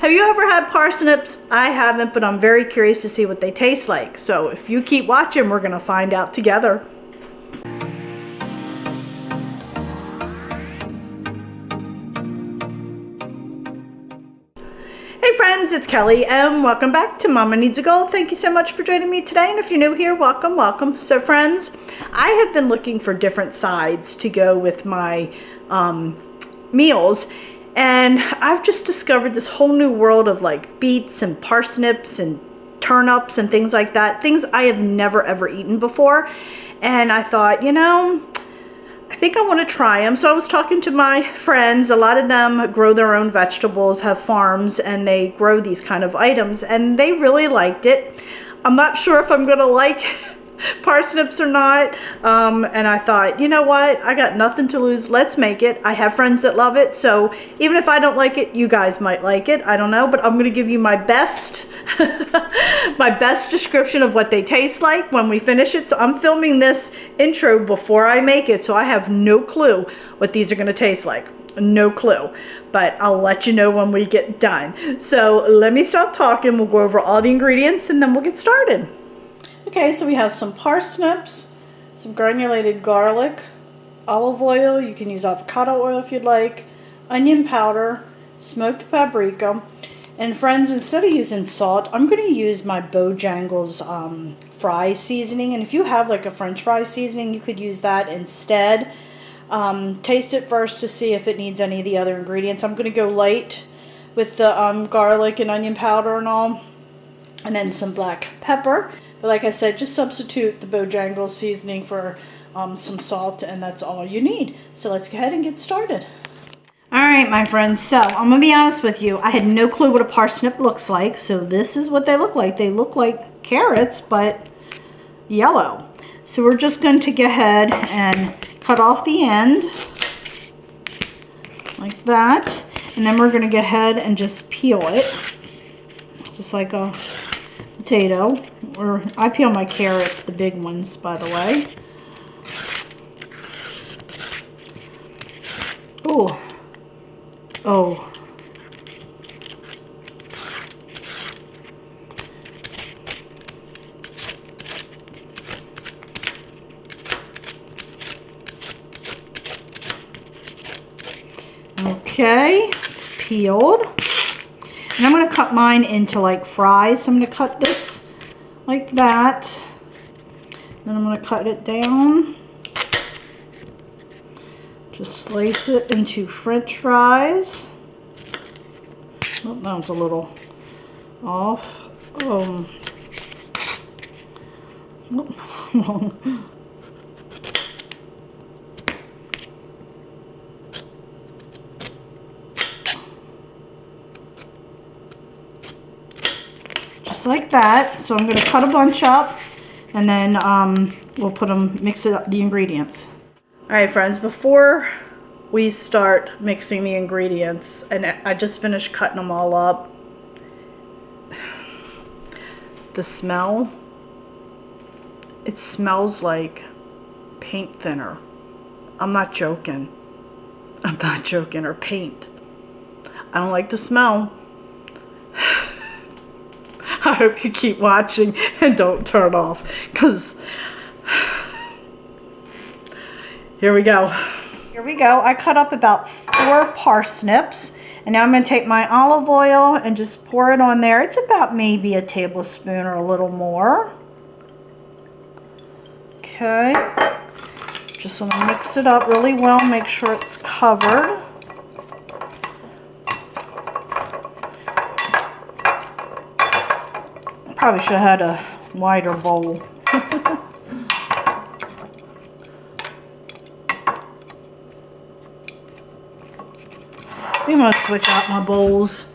Have you ever had parsnips? I haven't, but I'm very curious to see what they taste like. So if you keep watching, we're gonna find out together. Hey friends, it's Kelly and welcome back to Mama Needs a Goal. Thank you so much for joining me today, and if you're new here, welcome, welcome. So friends, I have been looking for different sides to go with my meals, and I've just discovered this whole new world of like beets and parsnips and turnips and things like that, things I have never ever eaten before. And I thought, you know, I think I want to try them. So I was talking to my friends. A lot of them grow their own vegetables, have farms, and they grow these kind of items, and they really liked it. I'm not sure if I'm gonna like parsnips or not, and I thought, you know what, I got nothing to lose, let's make it. I have friends that love it, so even if I don't like it, you guys might like it. I don't know, but I'm gonna give you my best my best description of what they taste like when we finish it. So I'm filming this intro before I make it, so I have no clue what these are gonna taste like. No clue, but I'll let you know when we get done. So let me stop talking, we'll go over all the ingredients and then we'll get started. Okay, so we have some parsnips, some granulated garlic, olive oil, you can use avocado oil if you'd like, onion powder, smoked paprika, and friends, instead of using salt, I'm going to use my Bojangles fry seasoning, and if you have like a French fry seasoning, you could use that instead. Taste it first to see if it needs any of the other ingredients. I'm going to go light with the garlic and onion powder and all, and then some black pepper. But like I said, just substitute the Bojangles seasoning for some salt, and that's all you need. So let's go ahead and get started. All right, my friends, so I'm gonna be honest with you. I had no clue what a parsnip looks like, so this is what they look like. They look like carrots, but yellow. So we're just going to go ahead and cut off the end, like that. And then we're gonna go ahead and just peel it, just like a potato, or I peel my carrots, the big ones, by the way. Oh, oh. Okay, it's peeled. And I'm going to cut mine into like fries. So I'm going to cut this like that. Then I'm going to cut it down. Just slice it into French fries. Oh, that one's a little off. Oh. Just like that. So I'm going to cut a bunch up, and then we'll mix it up, the ingredients. All right, friends, before we start mixing the ingredients, and I just finished cutting them all up, the smell, it smells like paint thinner. I'm not joking. I'm not joking, or paint. I don't like the smell. I hope you keep watching and don't turn off, because here we go. Here we go. I cut up about 4 parsnips, and now I'm going to take my olive oil and just pour it on there. It's about maybe a tablespoon or a little more. Okay. Just want to mix it up really well, make sure it's covered. Probably should have had a wider bowl. I'm going to switch out my bowls.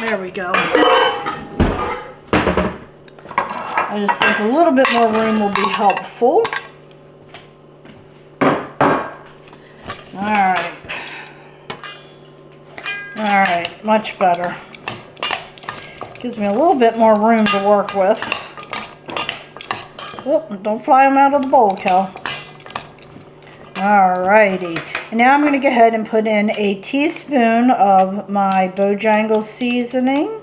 There we go. I just think a little bit more room will be helpful. Alright, much better. Gives me a little bit more room to work with. Oh, don't fly them out of the bowl, Kel. Alrighty, and now I'm going to go ahead and put in a teaspoon of my Bojangles seasoning.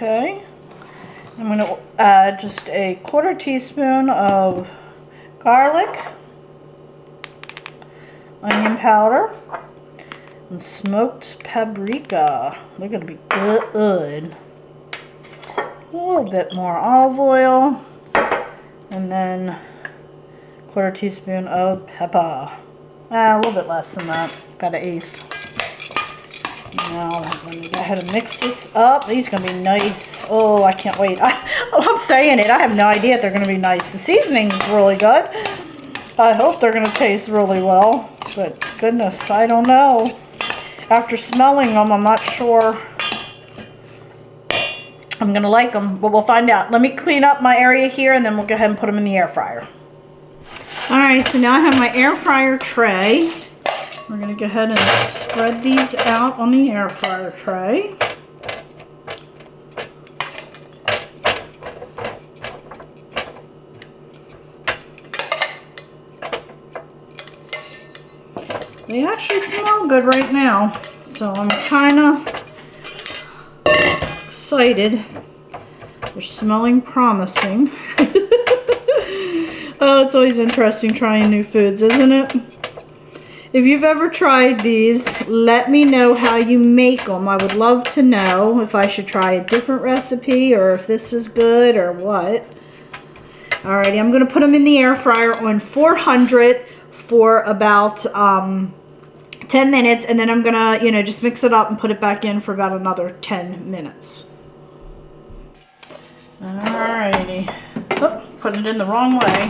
Okay, I'm going to add just a 1/4 teaspoon of garlic, onion powder, and smoked paprika. They're going to be good. A little bit more olive oil, and then 1/4 teaspoon of pepper. A little bit less than that, about 1/8. Now I'm going to go ahead and mix this up. These are going to be nice. Oh, I can't wait. I'm saying it. I have no idea if they're going to be nice. The seasoning's really good. I hope they're going to taste really well. But goodness, I don't know. After smelling them, I'm not sure I'm going to like them. But we'll find out. Let me clean up my area here and then we'll go ahead and put them in the air fryer. Alright, so now I have my air fryer tray. We're going to go ahead and spread these out on the air fryer tray. They actually smell good right now, so I'm kind of excited. They're smelling promising. Oh, it's always interesting trying new foods, isn't it? If you've ever tried these, let me know how you make them. I would love to know if I should try a different recipe or if this is good or what. Alrighty, I'm going to put them in the air fryer on 400 for about 10 minutes, and then I'm going to, just mix it up and put it back in for about another 10 minutes. Alrighty. Oh, put it in the wrong way.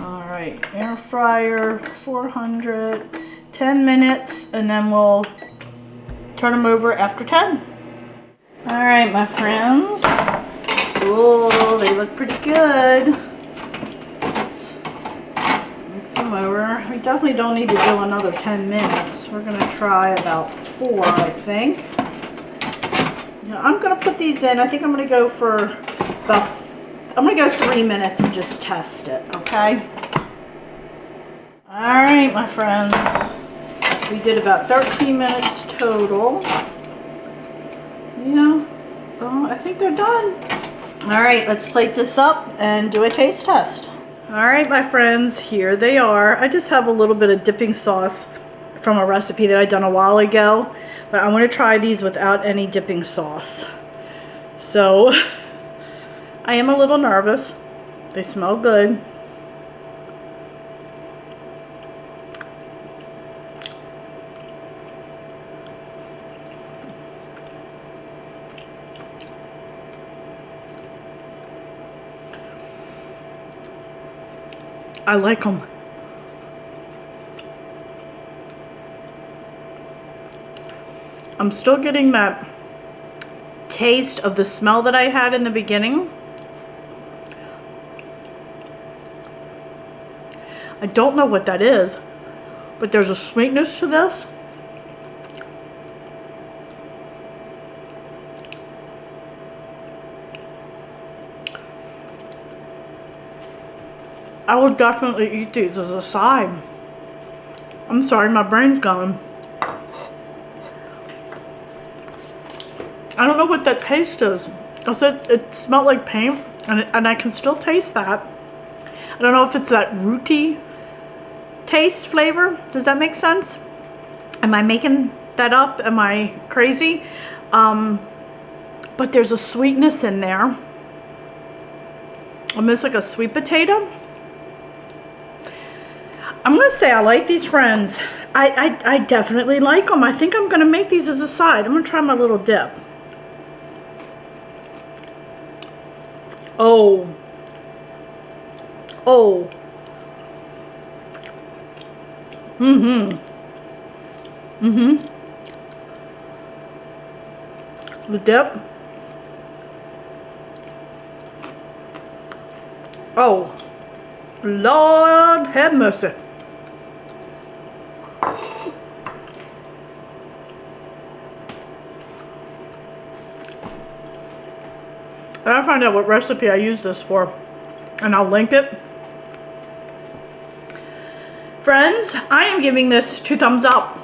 Alright, air fryer, 400, 10 minutes, and then we'll turn them over after 10. Alright, my friends. Oh, they look pretty good. Mix them over. We definitely don't need to do another 10 minutes. We're going to try about 4, I think. Now, I'm going to put these in. I think I'm going to go for about, I'm going to go 3 minutes and just test it, okay? Alright, my friends, so we did about 13 minutes total. Yeah, well, I think they're done. Alright, let's plate this up and do a taste test. Alright, my friends, here they are. I just have a little bit of dipping sauce from a recipe that I done a while ago, but I want to try these without any dipping sauce. So, I am a little nervous. They smell good. I like them. I'm still getting that taste of the smell that I had in the beginning. I don't know what that is, but there's a sweetness to this. I would definitely eat these as a side. I'm sorry, my brain's going. I don't know what that taste is. I said it smelled like paint, and I can still taste that. I don't know if it's that rooty taste flavor. Does that make sense? Am I making that up? Am I crazy? But there's a sweetness in there. Almost like a sweet potato. I'm going to say I like these, friends. I definitely like them. I think I'm going to make these as a side. I'm going to try my little dip. Oh. Oh. Mm-hmm. Mm-hmm. The dip. Oh. Lord have mercy. I gotta find out what recipe I use this for, and I'll link it. Friends, I am giving this 2 thumbs up.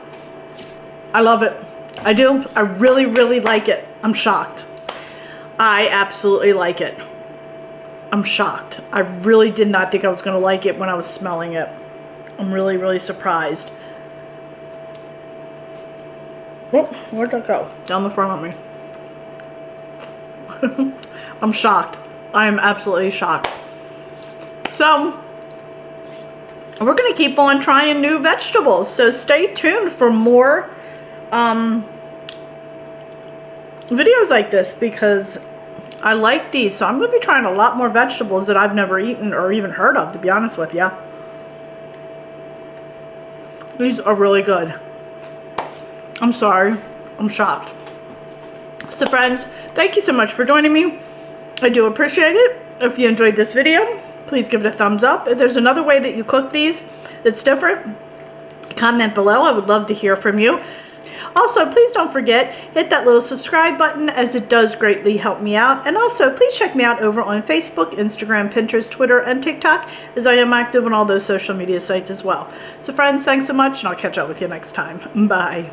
I love it. I do. I really, really like it. I'm shocked. I absolutely like it. I'm shocked. I really did not think I was going to like it when I was smelling it. I'm really, really surprised. Oh, where'd that go? Down the front of me. I'm shocked. I am absolutely shocked. So, we're going to keep on trying new vegetables. So stay tuned for more videos like this because I like these. So I'm going to be trying a lot more vegetables that I've never eaten or even heard of, to be honest with you. These are really good. I'm sorry. I'm shocked. So friends, thank you so much for joining me. I do appreciate it. If you enjoyed this video, please give it a thumbs up. If there's another way that you cook these that's different, comment below. I would love to hear from you. Also, please don't forget, hit that little subscribe button as it does greatly help me out. And also, please check me out over on Facebook, Instagram, Pinterest, Twitter, and TikTok, as I am active on all those social media sites as well. So friends, thanks so much, and I'll catch up with you next time. Bye.